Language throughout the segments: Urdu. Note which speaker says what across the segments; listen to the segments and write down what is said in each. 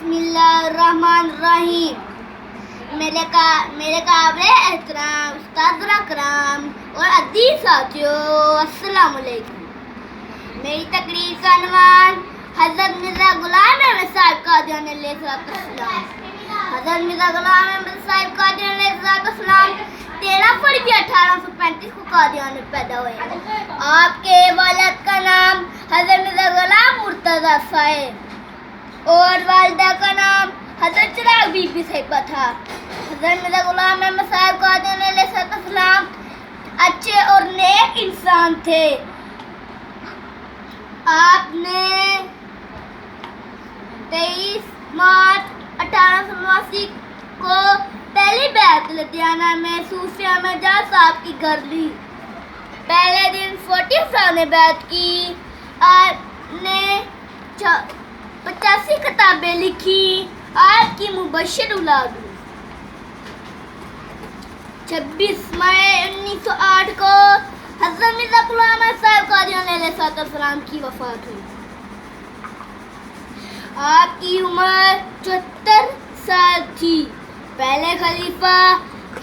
Speaker 1: بسم اللہ الرحمن الرحیم. میرے قابل احترام استاد اکرام اور عزیز ساتھیوں، السلام علیکم. میری تقریر کا عنوان حضرت مرزا غلام احمد صاحب قادیانی علیہ السلام. حضرت مرزا غلام احمد صاحب قادیانی علیہ السلام 13 فروری 1835 کو قادیان میں پیدا ہوئے. آپ کے والد کا نام حضرت مرزا غلام مرتضیٰ صاحب اور والدہ کا نام حضرت چراغ بی بی صاحبہ تھا. حضرت مرزا غلام احمد صاحب قادیانی علیہ السلام اچھے اور نیک انسان تھے. آپ نے 23 مارچ 1889 کو پہلی بیعت لدھیانہ میں صوفی احمد جان صاحب کی گھر لی. پہلے دن 40 افراد نے بیعت کی. آپ نے 85 کتابیں لکھی. آپ کی مبشر اولاد 26 مئی 1908 کو حضرت مرزا غلام احمد صاحب قادیانی علیہ السلام کی وفات ہوئی. آپ کی عمر 74 سال تھی. پہلے خلیفہ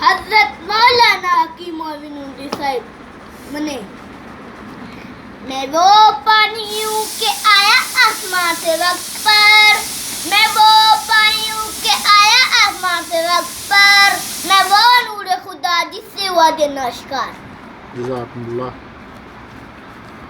Speaker 1: حضرت مولانا حکیم مومن نوری صاحب بنے. میں وہ پانی ہوں کہ آیا آسمان سے وقت پر، میں وہ پانی ہوں کہ آیا آسمان سے وقت پر، میں وہ نور خدا جس سے ہوا دن آشکار.
Speaker 2: جزاکم اللہ.